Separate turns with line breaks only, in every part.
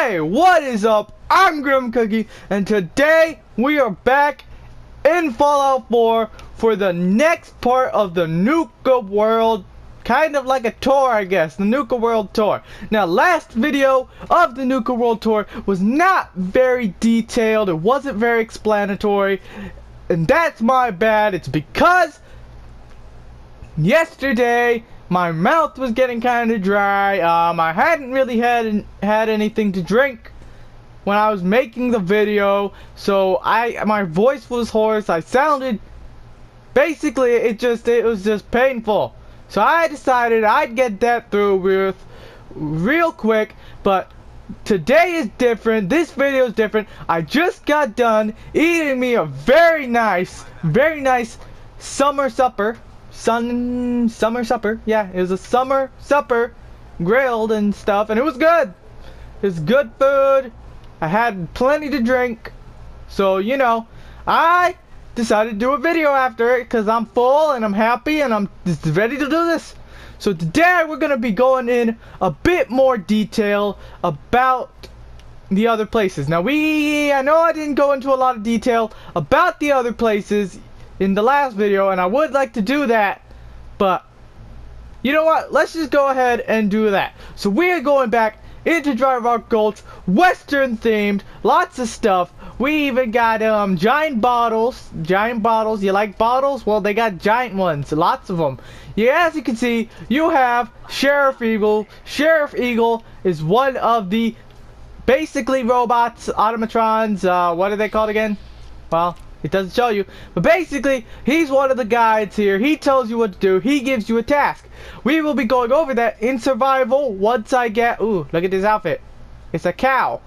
Hey, what is up? I'm Grim Cookie, and today we are back in Fallout 4 for the next part of the Nuka World, kind of like a tour, I guess, the Nuka World Tour. Now, last video of the Nuka World Tour was not very detailed, it wasn't very explanatory, and that's my bad. It's because yesterday my mouth was getting kind of dry. I hadn't really had anything to drink when I was making the video, so my voice was hoarse. I sounded, basically it was just painful. So I decided I'd get that through with real quick. But today is different. This video is different. I just got done eating me a very nice summer supper. Summer supper. Yeah, it was a summer supper, grilled and stuff, and it was good. It's good food. I had plenty to drink, so you know, I decided to do a video after it because I'm full and I'm happy and I'm just ready to do this. So today we're gonna be going in a bit more detail about the other places. Now I know I didn't go into a lot of detail about the other places in the last video, and I would like to do that, but you know what, let's just go ahead and do that. So we are going back into Dry Rock Gulch, Western themed, lots of stuff. We even got giant bottles. You like bottles? Well, they got giant ones, lots of them. Yeah, as you can see, you have Sheriff Eagle. Sheriff Eagle is one of the basically robots, automatrons, what are they called again? Well, it doesn't show you, but basically he's one of the guides here. He tells you what to do. He gives you a task. We will be going over that in survival once I get, ooh, look at this outfit, it's a cow.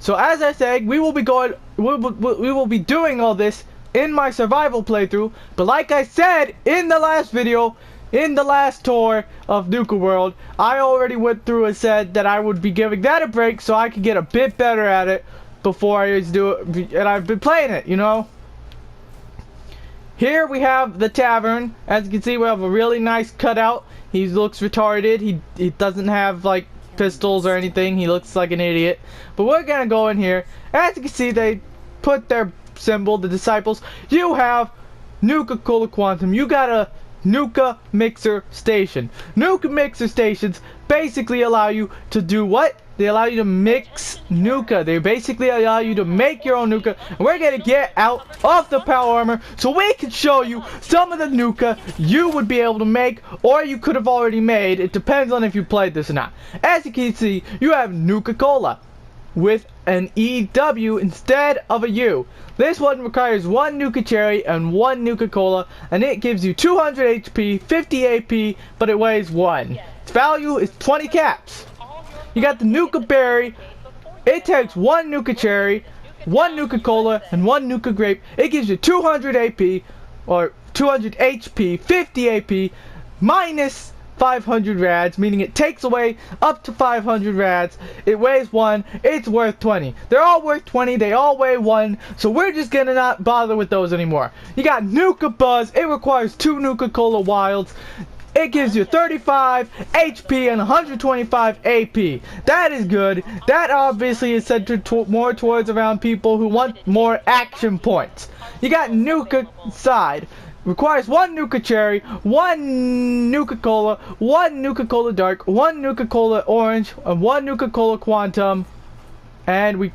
So as I said, we will be doing all this in my survival playthrough. But like I said in the last video, in the last tour of Nuka World, I already went through and said that I would be giving that a break so I could get a bit better at it before I used to do it, and I've been playing it, you know. Here we have the tavern. As you can see, we have a really nice cutout. He looks retarded. He doesn't have like pistols or anything. He looks like an idiot. But we're gonna go in here. As you can see, they put their symbol, the disciples. You have Nuka-Cola Quantum. You got a Nuka mixer station. Nuka mixer stations basically allow you to do what? They allow you to mix Nuka. They basically allow you to make your own Nuka. And we're going to get out of the power armor so we can show you some of the Nuka you would be able to make, or you could have already made. It depends on if you played this or not. As you can see, you have Nuka-Cola with an EW instead of a U. This one requires 1 Nuka Cherry and 1 Nuka-Cola, and it gives you 200 HP, 50 AP, but it weighs 1. Its value is 20 caps. You got the Nuka Berry. It takes 1 Nuka Cherry, 1 Nuka-Cola, and 1 Nuka Grape. It gives you 200 AP, or 200 HP, 50 AP, minus 500 rads, meaning it takes away up to 500 rads. It weighs 1. It's worth 20. They're all worth 20. They all weigh 1. So we're just gonna not bother with those anymore. You got Nuka Buzz. It requires 2 Nuka-Cola Wilds. It gives you 35 HP and 125 AP. That is good. That obviously is centered more towards around people who want more action points. You got Nuka Side. Requires 1 Nuka Cherry, 1 Nuka-Cola, 1 Nuka-Cola Dark, 1 Nuka-Cola Orange, and 1 Nuka-Cola Quantum, and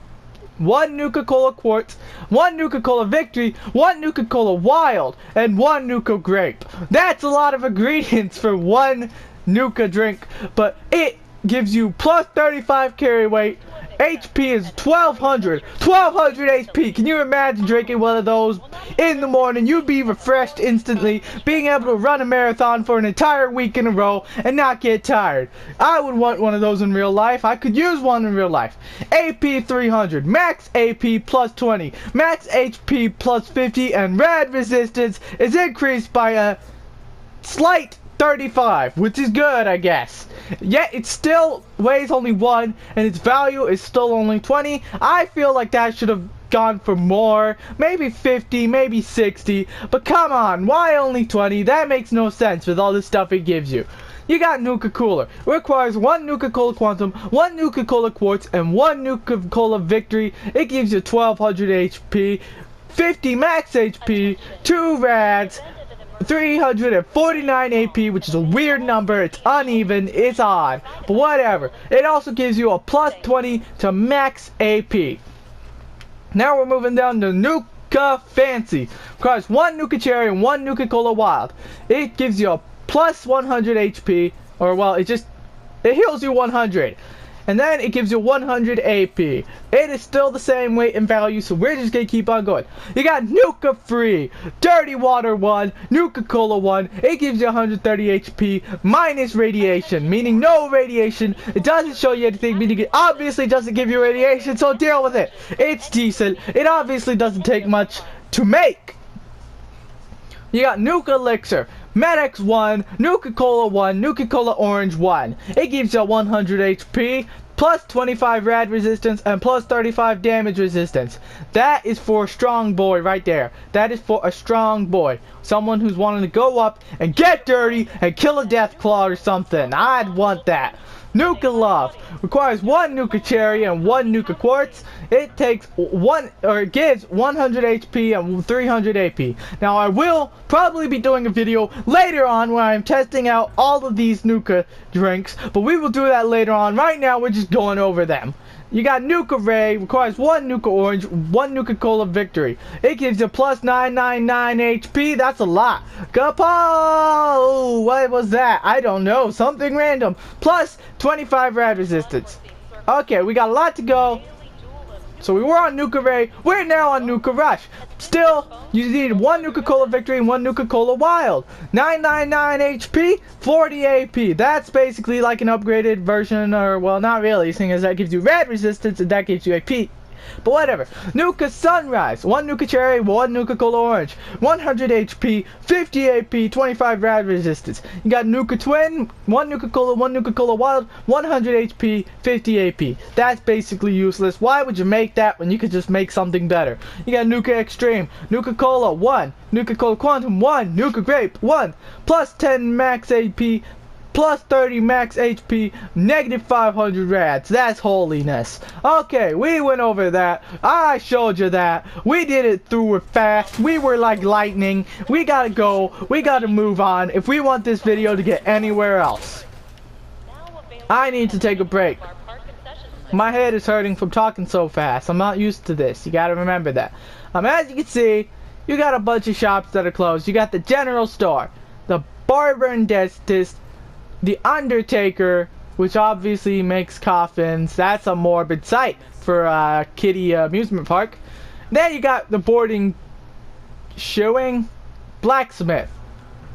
1 Nuka-Cola Quartz, 1 Nuka-Cola Victory, 1 Nuka-Cola Wild, and 1 Nuka Grape. That's a lot of ingredients for 1 Nuka drink, but it gives you plus 35 carry weight. HP is 1200 HP. Can you imagine drinking one of those in the morning? You'd be refreshed instantly, being able to run a marathon for an entire week in a row and not get tired. I would want one of those in real life. I could use one in real life. AP 300, max AP plus 20, max HP plus 50, and rad resistance is increased by a slight 35, which is good, I guess. Yet it still weighs only 1, and its value is still only 20. I feel like that should have gone for more, maybe 50, maybe 60, but come on, why only 20? That makes no sense with all the stuff it gives you. You got Nuka Cooler. It requires 1 Nuka Cola Quantum, 1 Nuka Cola Quartz, and 1 Nuka Cola Victory. It gives you 1200 HP, 50 max HP, 2 rads, 349 AP, which is a weird number. It's uneven, it's odd, but whatever. It also gives you a plus 20 to max AP. Now we're moving down to Nuka Fancy. Requires 1 Nuka Cherry and 1 Nuka Cola Wild. It gives you a plus 100 HP, or well, it heals you 100. And then it gives you 100 AP. It is still the same weight and value, so we're just gonna keep on going. You got Nuka Free, Dirty Water 1, Nuka Cola 1. It gives you 130 HP minus radiation, meaning no radiation. It doesn't show you anything, meaning it obviously doesn't give you radiation, so deal with it. It's decent. It obviously doesn't take much to make. You got Nuka Elixir, Medex 1, Nuka Cola 1, Nuka Cola Orange 1. It gives you 100 HP, plus 25 rad resistance, and plus 35 damage resistance. That is for a strong boy right there. That is for a strong boy. Someone who's wanting to go up and get dirty and kill a death claw or something. I'd want that. Nuka Love requires 1 Nuka Cherry and 1 Nuka Quartz. It takes it gives 100 HP and 300 AP. Now I will probably be doing a video later on where I'm testing out all of these Nuka drinks, but we will do that later on. Right now we're just going over them. You got Nuka Ray, requires 1 Nuka Orange, 1 Nuka Cola Victory. It gives you plus 999 HP, that's a lot. Kapow! What was that? I don't know, something random. Plus 25 rad resistance. Okay, we got a lot to go. So we were on Nuka Ray, we're now on Nuka Rush. Still, you need 1 Nuka Cola Victory and 1 Nuka Cola Wild. 999 HP, 40 AP. That's basically like an upgraded version, or well, not really, seeing as that gives you rad resistance and that gives you AP. But whatever. Nuka Sunrise, 1 Nuka Cherry, 1 Nuka Cola Orange, 100 HP, 50 AP, 25 rad resistance. You got Nuka Twin, 1 Nuka Cola, 1 Nuka Cola Wild, 100 HP, 50 AP. That's basically useless. Why would you make that when you could just make something better? You got Nuka Extreme, Nuka Cola 1, Nuka Cola Quantum 1, Nuka Grape 1, plus 10 max AP, plus 30 max HP, negative 500 rads. That's holiness. Okay, we went over that. I showed you that. We did it through it fast. We were like lightning. We gotta go. We gotta move on if we want this video to get anywhere else. I need to take a break. My head is hurting from talking so fast. I'm not used to this. You gotta remember that. As you can see, you got a bunch of shops that are closed. You got the general store, the barber and dentist, the Undertaker, which obviously makes coffins. That's a morbid sight for a kiddie amusement park. Then you got the boarding, shoeing, blacksmith.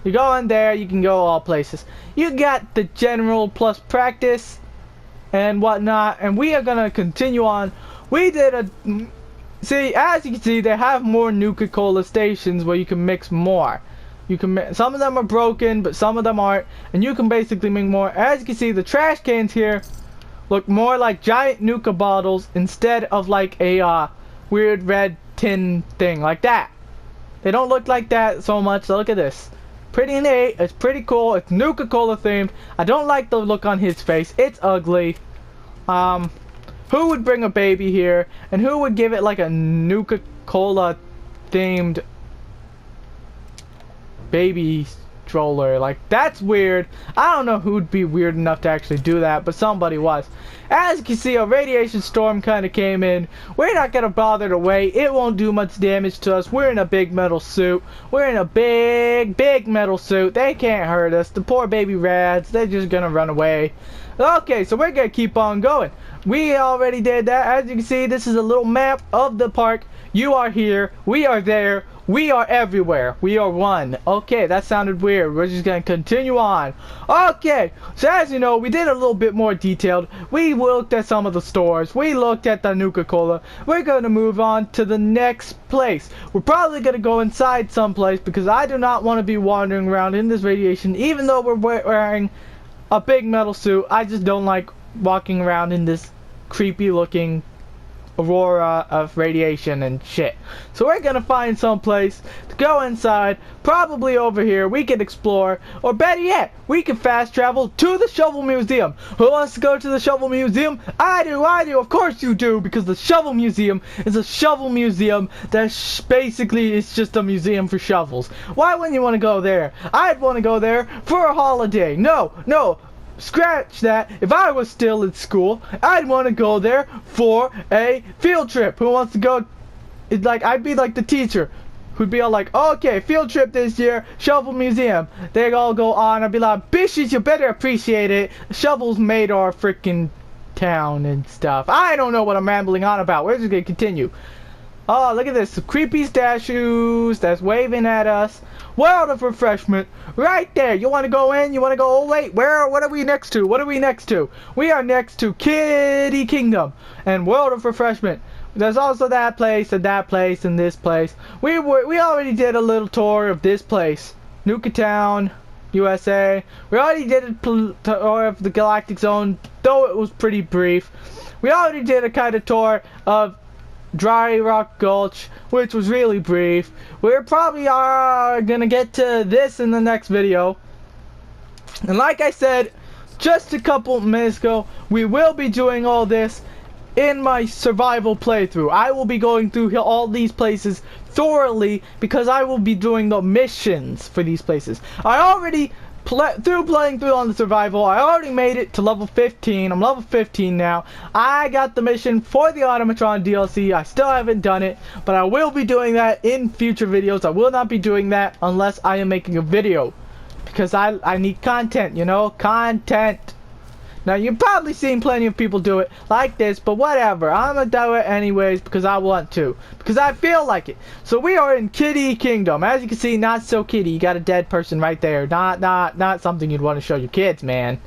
You go in there, you can go all places. You got the general plus practice and whatnot, and we are gonna continue on. We did a see, as you can see, they have more Nuka Cola stations where you can mix more. You can, some of them are broken, but some of them aren't, and you can basically make more. As you can see, the trash cans here look more like giant Nuka bottles instead of like a weird red tin thing like that. They don't look like that so much. So look at this. Pretty neat. It's pretty cool. It's Nuka Cola themed. I don't like the look on his face. It's ugly. Who would bring a baby here, and who would give it like a Nuka Cola themed baby stroller? Like, that's weird. I don't know who'd be weird enough to actually do that, but somebody was. As you can see, a radiation storm kind of came in. We're not gonna bother to wait. It won't do much damage to us. We're in a big metal suit. We're in a big metal suit. They can't hurt us. The poor baby rats, they're just gonna run away. Okay, so we're gonna keep on going. We already did that. As you can see, this is a little map of the park. You are here. We are there. We are everywhere. We are one. Okay, that sounded weird. We're just gonna continue on. Okay, so as you know, we did a little bit more detailed. We looked at some of the stores. We looked at the Nuka Cola. We're gonna move on to the next place. We're probably gonna go inside someplace because I do not want to be wandering around in this radiation. Even though we're wearing a big metal suit, I just don't like walking around in this creepy looking aurora of radiation and shit. So we're gonna find some place to go inside, probably over here. We can explore, or better yet, we can fast travel to the Shovel Museum. Who wants to go to the Shovel Museum? I do, of course you do, because the Shovel Museum is a shovel museum that basically is just a museum for shovels. Why wouldn't you want to go there? I'd want to go there for a holiday. No, scratch that. If I was still in school, I'd want to go there for a field trip. Who wants to go? It's like, I'd be like the teacher who'd be all like, okay, field trip this year, Shovel Museum. They all go on. I'd be like, bitches, you better appreciate it. Shovels made our freaking town and stuff. I don't know what I'm rambling on about. We're just gonna continue. Oh, look at this. Some creepy statues that's waving at us. World of Refreshment. Right there. You want to go in? You want to go? Oh, wait. What are we next to? What are we next to? We are next to Kitty Kingdom and World of Refreshment. There's also that place and this place. We already did a little tour of this place. Nuka Town, USA. We already did a tour of the Galactic Zone, though it was pretty brief. We already did a kind of tour of Dry Rock Gulch, which was really brief. We're probably gonna get to this in the next video. And like I said just a couple minutes ago, we will be doing all this in my survival playthrough. I will be going through all these places thoroughly because I will be doing the missions for these places. I already playing through on the survival, I already made it to level 15. I'm level 15 now. I got the mission for the Automatron DLC. I still haven't done it, but I will be doing that in future videos. I will not be doing that unless I am making a video, because I need content, you know, content. Now, you've probably seen plenty of people do it like this, but whatever. I'm gonna do it anyways because I want to. Because I feel like it. So we are in Kitty Kingdom. As you can see, not so kitty. You got a dead person right there. Not something you'd want to show your kids, man.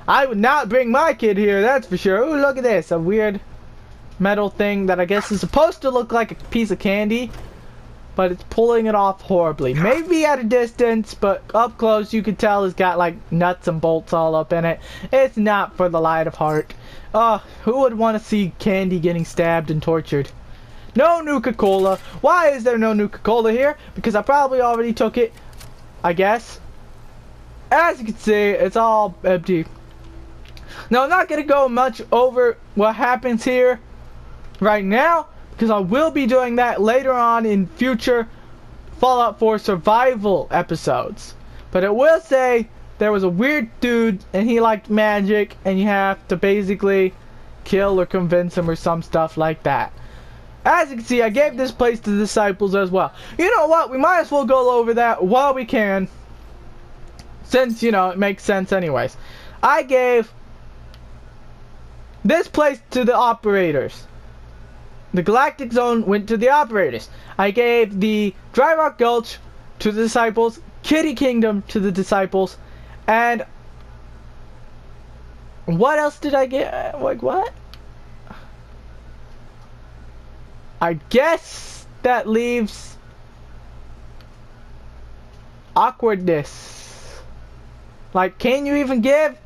I would not bring my kid here, that's for sure. Ooh, look at this. A weird metal thing that I guess is supposed to look like a piece of candy, but it's pulling it off horribly. Maybe at a distance, but up close you can tell it's got like nuts and bolts all up in it. It's not for the light of heart. Who would want to see candy getting stabbed and tortured? No Nuka-Cola. Why is there no Nuka-Cola here? Because I probably already took it, I guess. As you can see, it's all empty. Now, I'm not going to go much over what happens here right now, because I will be doing that later on in future Fallout 4 survival episodes. But it will say there was a weird dude and he liked magic and you have to basically kill or convince him or some stuff like that. As you can see, I gave this place to the disciples as well. You know what? We might as well go over that while we can, since, you know, it makes sense anyways. I gave this place to the operators. The Galactic Zone went to the operators. I gave the Dry Rock Gulch to the disciples, Kitty Kingdom to the disciples, and what else did I get? Like, what? I guess that leaves awkwardness. Like, can you even give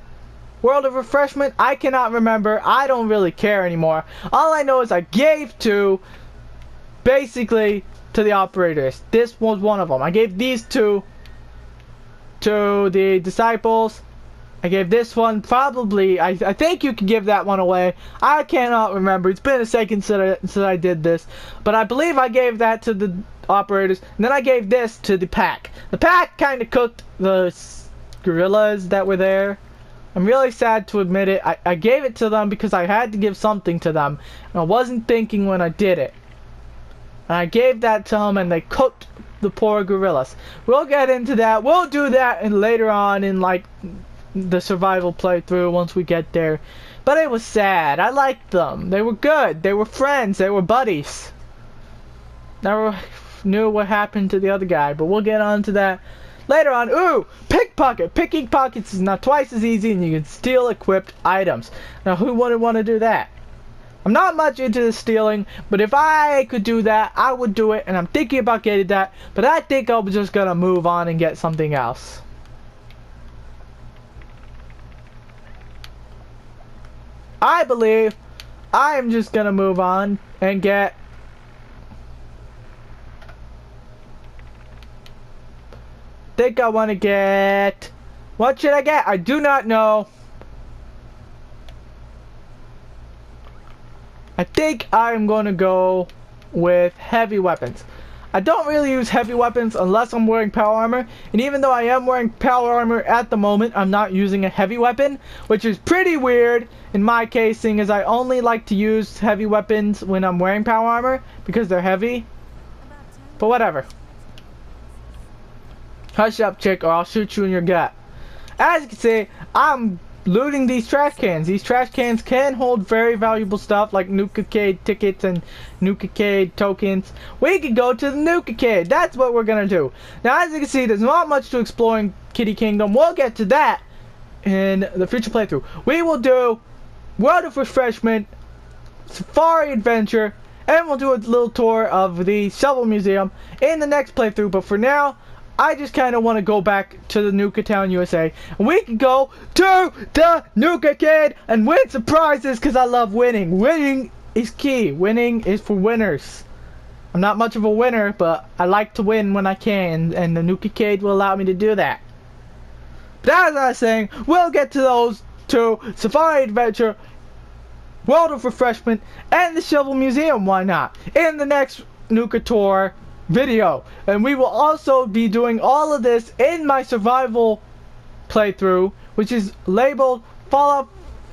World of Refreshment? I cannot remember. I don't really care anymore. All I know is I gave to, basically, to the operators. This was one of them. I gave these two to the disciples. I gave this one, probably, I think you can give that one away. I cannot remember. It's been a second since I did this. But I believe I gave that to the operators. And then I gave this to the pack. The pack kind of cooked the gorillas that were there. I'm really sad to admit it. I gave it to them because I had to give something to them. And I wasn't thinking when I did it. And I gave that to them and they cooked the poor gorillas. We'll get into that. We'll do that and later on in like the survival playthrough once we get there. But it was sad. I liked them. They were good. They were friends. They were buddies. Never knew what happened to the other guy, but we'll get on to that later on. Ooh, pickpocket. Picking pockets is now twice as easy and you can steal equipped items. Now, who wouldn't want to do that? I'm not much into the stealing, but if I could do that, I would do it, and I'm thinking about getting that, but I think I'm just gonna move on and get something else. I believe I am just gonna move on and get... think I want to get... what should I get? I do not know. I think I'm going to go with heavy weapons. I don't really use heavy weapons unless I'm wearing power armor. And even though I am wearing power armor at the moment, I'm not using a heavy weapon, which is pretty weird in my case, seeing as I only like to use heavy weapons when I'm wearing power armor because they're heavy. But whatever. Hush up, chick, or I'll shoot you in your gut. As you can see, I'm looting these trash cans. These trash cans can hold very valuable stuff like Nuka-Cade tickets and Nuka-Cade tokens. We can go to the Nuka-Cade. That's what we're gonna do. Now, as you can see, there's not much to explore in Kitty Kingdom. We'll get to that in the future playthrough. We will do World of Refreshment, Safari Adventure, and we'll do a little tour of the Shovel Museum in the next playthrough. But for now, I just kind of want to go back to the Nuka Town, USA. And we can go to the Nuka-Cade and win some prizes because I love winning. Winning is key. Winning is for winners. I'm not much of a winner, but I like to win when I can. And the Nuka-Cade will allow me to do that. But as I was saying, we'll get to those two. Safari Adventure, World of Refreshment, and the Shovel Museum. Why not? In the next Nuka Tour video. And we will also be doing all of this in my survival playthrough, which is labeled Fallout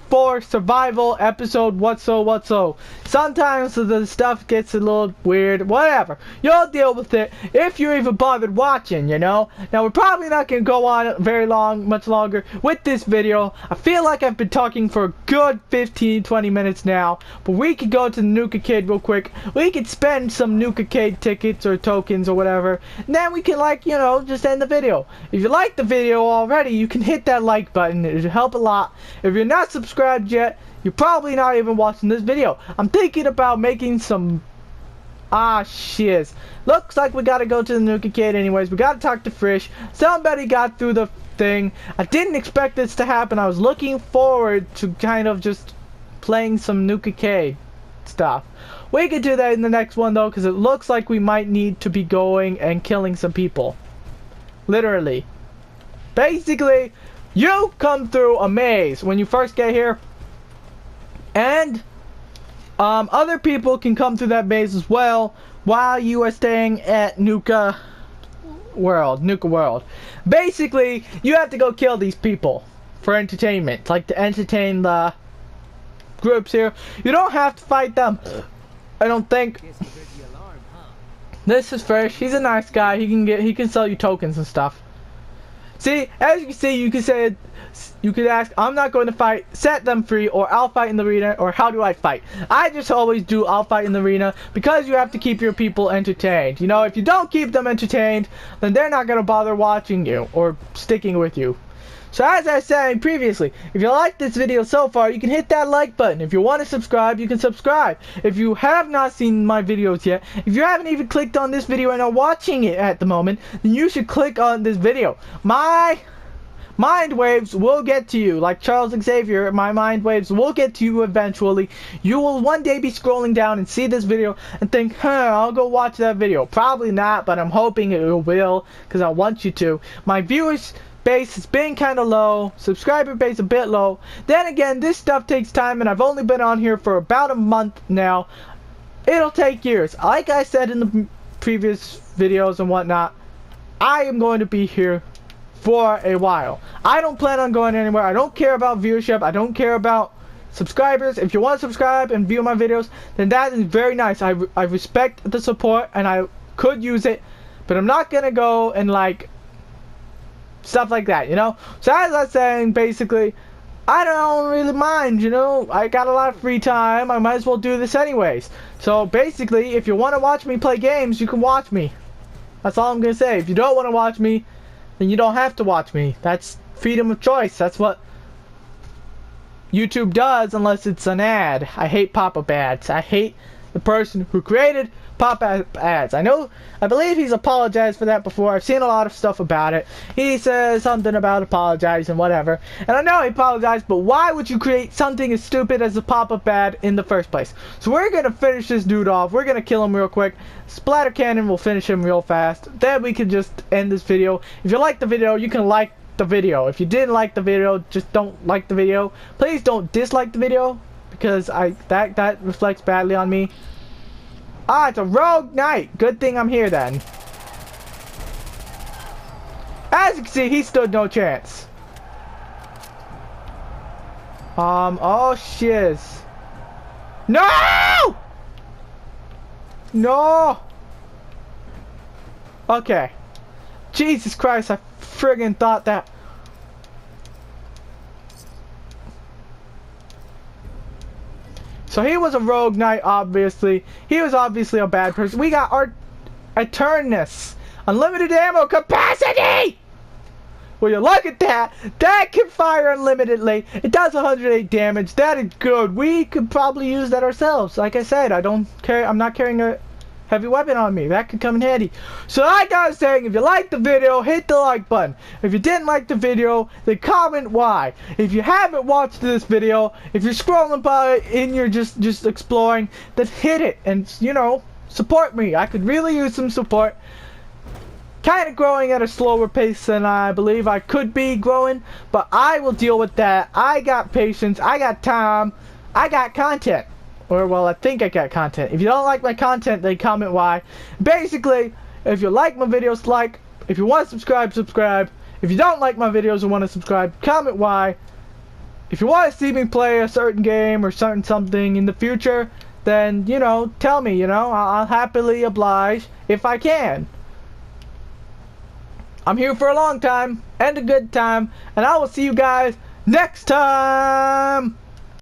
4 Survival Episode Whatso. Sometimes the stuff gets a little weird, whatever. You'll deal with it if you even bothered watching, you know. Now we're probably not going to go on very much longer with this video. I feel like I've been talking for a good 15-20 minutes now, but we could go to the Nuka-Cade real quick. We could spend some Nuka-Cade tickets or tokens or whatever, and then we can, like, you know, just end the video. If you like the video already, you can hit that like button. It would help a lot. If you're not subscribed yet, you're probably not even watching this video. I'm thinking about making some... shiz. Looks like we gotta go to the Nuka-Cade anyways. We gotta talk to Frisch. Somebody got through the thing. I didn't expect this to happen. I was looking forward to kind of just playing some Nuka-Cade stuff. We could do that in the next one though, because it looks like we might need to be going and killing some people. Literally. Basically, you come through a maze when you first get here, and other people can come through that maze as well while you are staying at Nuka World. Basically, you have to go kill these people for entertainment, like to entertain the groups here. You don't have to fight them, I don't think. This is Frisch. He's a nice guy. He can sell you tokens and stuff. See, as you can see, you could ask, I'm not going to fight, set them free, or I'll fight in the arena, or how do I fight? I just always do I'll fight in the arena, because you have to keep your people entertained. You know, if you don't keep them entertained, then they're not going to bother watching you, or sticking with you. So as I was saying previously, if you like this video so far, you can hit that like button. If you want to subscribe, you can subscribe. If you have not seen my videos yet, if you haven't even clicked on this video and are watching it at the moment, then you should click on this video. My mind waves will get to you. Like Charles Xavier, my mind waves will get to you eventually. You will one day be scrolling down and see this video and think, I'll go watch that video. Probably not, but I'm hoping it will, because I want you to. My viewers base has been kind of low, subscriber base a bit low. Then again, this stuff takes time, and I've only been on here for about a month now. It'll take years. Like I said in the previous videos and whatnot, I am going to be here for a while. I don't plan on going anywhere. I don't care about viewership. I don't care about subscribers. If you want to subscribe and view my videos, then that is very nice. I respect the support, and I could use it, but I'm not gonna go and like stuff like that, you know. So as I was saying, basically, I don't really mind, you know. I got a lot of free time. I might as well do this anyways. So basically, if you want to watch me play games, you can watch me. That's all I'm gonna say. If you don't want to watch me, then you don't have to watch me. That's freedom of choice. That's what YouTube does unless it's an ad. I hate pop-up ads. I hate the person who created pop-up ads. I believe he's apologized for that before. I've seen a lot of stuff about it. He says something about apologize and whatever. And I know he apologized, but why would you create something as stupid as a pop-up ad in the first place? So we're gonna finish this dude off. We're gonna kill him real quick. Splatter cannon will finish him real fast. Then we can just end this video. If you liked the video, you can like the video. If you didn't like the video, just don't like the video. Please don't dislike the video, because that reflects badly on me. Ah, it's a rogue knight. Good thing I'm here then. As you can see, he stood no chance. Oh shiz. No! No! Okay. Jesus Christ, I friggin' thought that. So he was a rogue knight, obviously. He was obviously a bad person. We got our Eternus. Unlimited ammo capacity! Will you look at that? That can fire unlimitedly. It does 108 damage. That is good. We could probably use that ourselves. Like I said, I'm not carrying a heavy weapon on me. That could come in handy. So like I was saying, if you liked the video, hit the like button. If you didn't like the video, then comment why. If you haven't watched this video, if you're scrolling by and you're just exploring, then hit it and, you know, support me. I could really use some support. Kind of growing at a slower pace than I believe I could be growing, but I will deal with that. I got patience, I got time, I got content. Or, well, I think I got content. If you don't like my content, then comment why. Basically, if you like my videos, like. If you want to subscribe, subscribe. If you don't like my videos and want to subscribe, comment why. If you want to see me play a certain game or certain something in the future, then, you know, tell me, you know. I'll happily oblige if I can. I'm here for a long time and a good time, and I will see you guys next time.